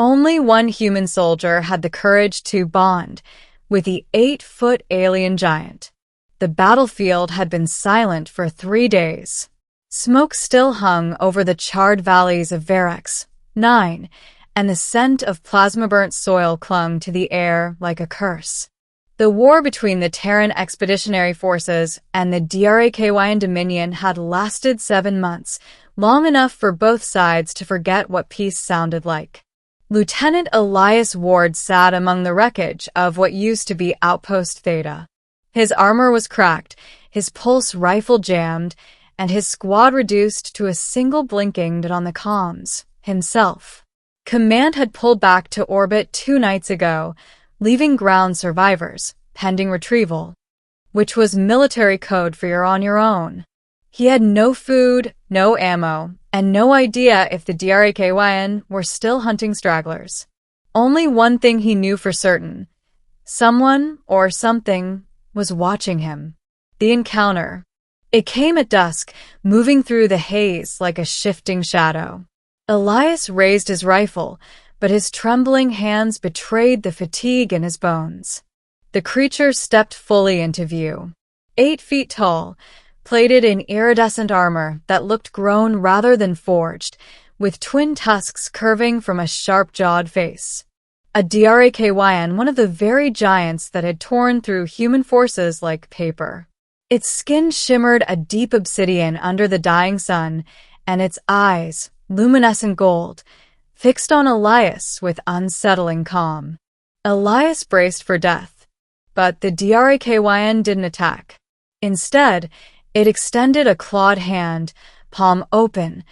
Only one human soldier had the courage to bond with the 8-foot alien giant. The battlefield had been silent for 3 days. Smoke still hung over the charred valleys of Verax 9, and the scent of plasma-burnt soil clung to the air like a curse. The war between the Terran Expeditionary Forces and the Drakyn Dominion had lasted 7 months, long enough for both sides to forget what peace sounded like. Lieutenant Elias Ward sat among the wreckage of what used to be Outpost Theta. His armor was cracked, his pulse rifle jammed, and his squad reduced to a single blinking dot on the comms, himself. Command had pulled back to orbit 2 nights ago, leaving ground survivors, pending retrieval, which was military code for you're on your own. He had no food, no ammo, and no idea if the Drakyn were still hunting stragglers. Only one thing he knew for certain. Someone, or something, was watching him. The encounter. It came at dusk, moving through the haze like a shifting shadow. Elias raised his rifle, but his trembling hands betrayed the fatigue in his bones. The creature stepped fully into view. 8 feet tall, plated in iridescent armor that looked grown rather than forged, with twin tusks curving from a sharp-jawed face. A Drakyn, one of the very giants that had torn through human forces like paper. Its skin shimmered a deep obsidian under the dying sun, and its eyes, luminescent gold, fixed on Elias with unsettling calm. Elias braced for death, but the Drakyn didn't attack. Instead, it extended a clawed hand, palm open,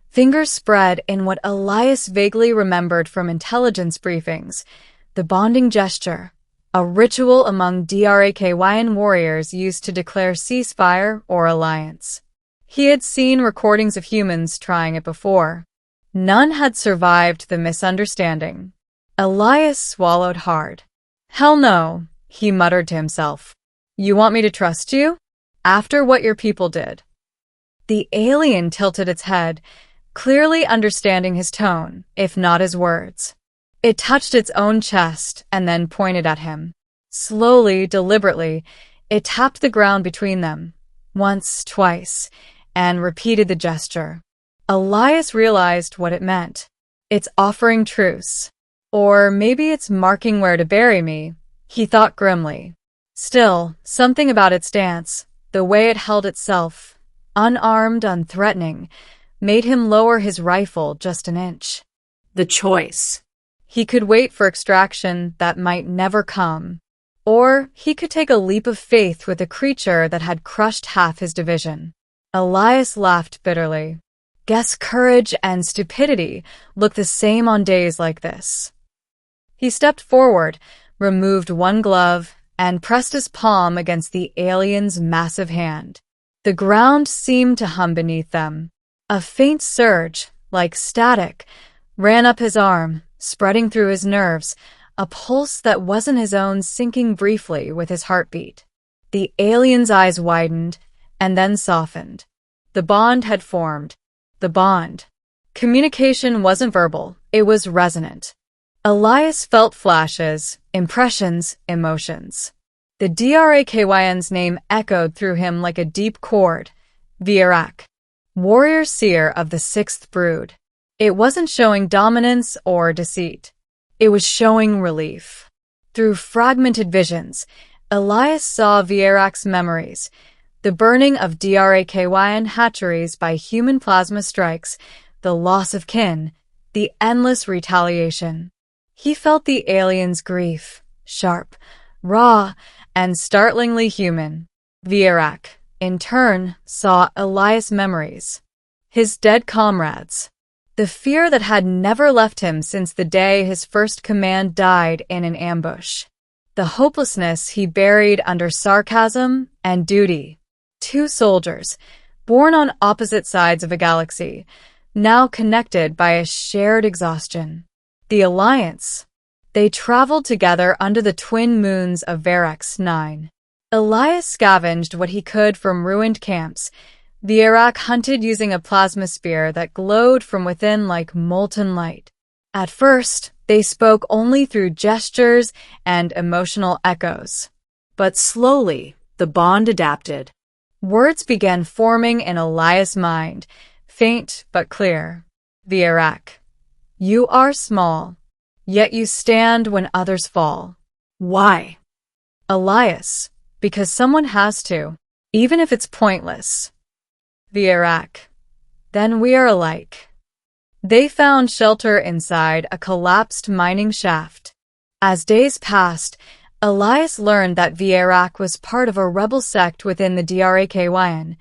fingers spread in what Elias vaguely remembered from intelligence briefings, the bonding gesture, a ritual among Drakyn warriors used to declare ceasefire or alliance. He had seen recordings of humans trying it before. None had survived the misunderstanding. Elias swallowed hard. "Hell no," he muttered to himself. "You want me to trust you? After what your people did?" The alien tilted its head, clearly understanding his tone, if not his words. It touched its own chest and then pointed at him. Slowly, deliberately, it tapped the ground between them, once, twice, and repeated the gesture. Elias realized what it meant. It's offering truce. Or maybe it's marking where to bury me, he thought grimly. Still, something about its dance, the way it held itself, unarmed, unthreatening, made him lower his rifle just an inch. The choice. He could wait for extraction that might never come. Or he could take a leap of faith with a creature that had crushed half his division. Elias laughed bitterly. Guess courage and stupidity look the same on days like this. He stepped forward, removed one glove, and pressed his palm against the alien's massive hand. The ground seemed to hum beneath them. A faint surge, like static, ran up his arm, spreading through his nerves, a pulse that wasn't his own sinking briefly with his heartbeat. The alien's eyes widened, and then softened. The bond had formed. The bond. Communication wasn't verbal, it was resonant. Elias felt flashes, impressions, emotions. The Drakyn's name echoed through him like a deep chord. Virak. Warrior seer of the 6th brood. It wasn't showing dominance or deceit. It was showing relief. Through fragmented visions, Elias saw Virak's memories, the burning of Drakyn hatcheries by human plasma strikes, the loss of kin, the endless retaliation. He felt the alien's grief, sharp, raw, and startlingly human. Virak, in turn, saw Elias' memories, his dead comrades. The fear that had never left him since the day his first command died in an ambush. The hopelessness he buried under sarcasm and duty. 2 soldiers, born on opposite sides of a galaxy, now connected by a shared exhaustion. The Alliance. They traveled together under the twin moons of Verax 9. Elias scavenged what he could from ruined camps. Virak hunted using a plasma spear that glowed from within like molten light. At first, They spoke only through gestures and emotional echoes. But slowly, the bond adapted. Words began forming in Elias' mind, faint but clear. Vierac, you are small, yet you stand when others fall. Why? Elias, because someone has to, even if it's pointless. Vierac, then we are alike. They found shelter inside a collapsed mining shaft. As days passed, Elias learned that Vierac was part of a rebel sect within the Drakyn,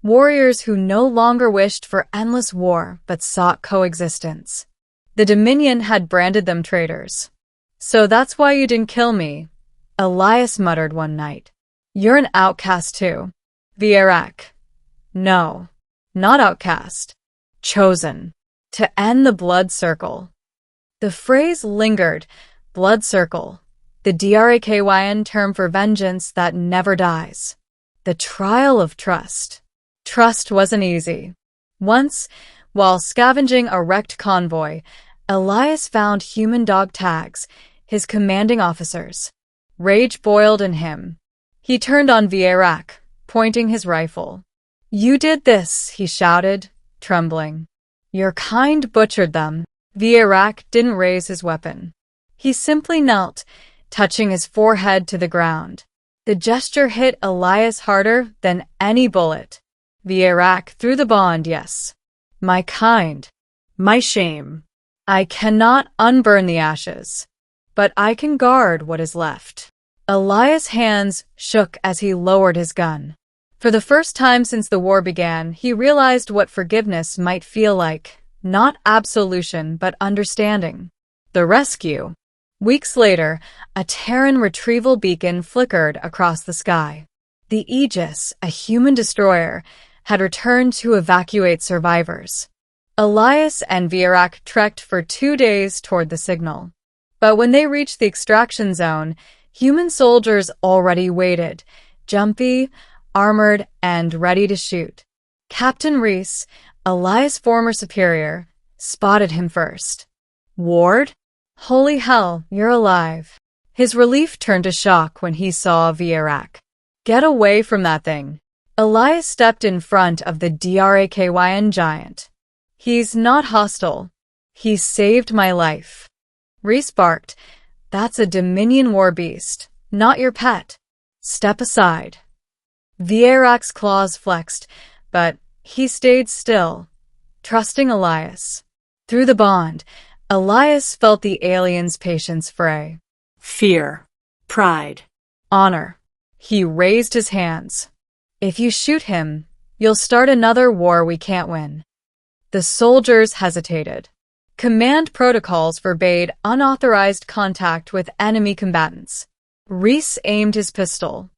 warriors who no longer wished for endless war but sought coexistence. The Dominion had branded them traitors. So that's why you didn't kill me, Elias muttered one night. You're an outcast too. Vierac, no, not outcast. Chosen. To end the blood circle. The phrase lingered, blood circle, the Drakyn term for vengeance that never dies. The trial of trust. Trust wasn't easy. Once, while scavenging a wrecked convoy, Elias found human dog tags, his commanding officers. Rage boiled in him. He turned on Vierac, pointing his rifle. You did this, he shouted, trembling. Your kind butchered them. Vierac didn't raise his weapon. He simply knelt, touching his forehead to the ground. The gesture hit Elias harder than any bullet. Vierac threw the bond, yes. My kind. My shame. I cannot unburn the ashes, but I can guard what is left. Elias' hands shook as he lowered his gun. For the first time since the war began, he realized what forgiveness might feel like. Not absolution, but understanding. The rescue. Weeks later, a Terran retrieval beacon flickered across the sky. The Aegis, a human destroyer, had returned to evacuate survivors. Elias and Vierac trekked for 2 days toward the signal. But when they reached the extraction zone, human soldiers already waited, jumpy, armored, and ready to shoot. Captain Reese, Elias' former superior, spotted him first. Ward? Holy hell, you're alive. His relief turned to shock when he saw Vierac. Get away from that thing. Elias stepped in front of the Drakyn giant. He's not hostile. He saved my life. Reese barked. That's a Dominion war beast, not your pet. Step aside. Vierac's claws flexed, but he stayed still, trusting Elias. Through the bond, Elias felt the alien's patience fray. Fear, pride, honor. He raised his hands. If you shoot him, you'll start another war we can't win. The soldiers hesitated. Command protocols forbade unauthorized contact with enemy combatants. Reese aimed his pistol.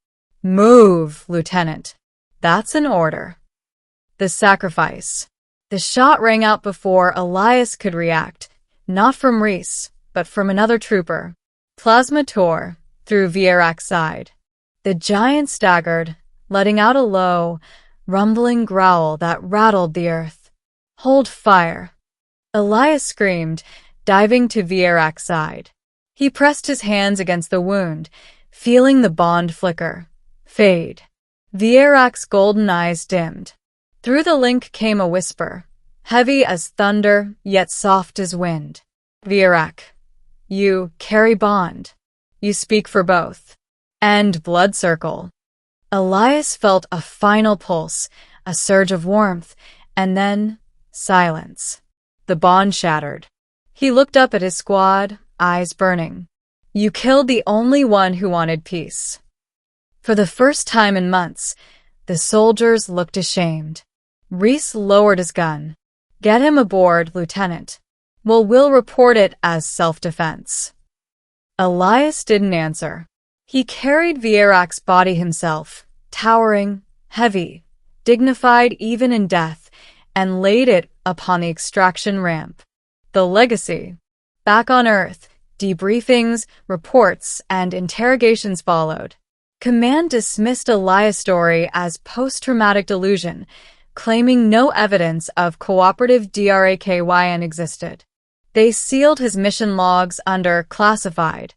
Move, Lieutenant. That's an order. The sacrifice. The shot rang out before Elias could react, not from Reese, but from another trooper. Plasma tore through Vierac's side. The giant staggered, letting out a low, rumbling growl that rattled the earth. Hold fire. Elias screamed, diving to Vierac's side. He pressed his hands against the wound, feeling the bond flicker, fade. Vierac's golden eyes dimmed. Through the link came a whisper, heavy as thunder, yet soft as wind. Vierac, you carry bond. You speak for both. End blood circle. Elias felt a final pulse, a surge of warmth, and then silence. The bond shattered. He looked up at his squad, eyes burning. You killed the only one who wanted peace. For the first time in months, the soldiers looked ashamed. Reese lowered his gun. Get him aboard, Lieutenant. We'll report it as self-defense. Elias didn't answer. He carried Vierac's body himself, towering, heavy, dignified even in death, and laid it upon the extraction ramp. The legacy. Back on Earth, debriefings, reports, and interrogations followed. Command dismissed Elias' story as post-traumatic delusion, claiming no evidence of cooperative Drakyn existed. They sealed his mission logs under classified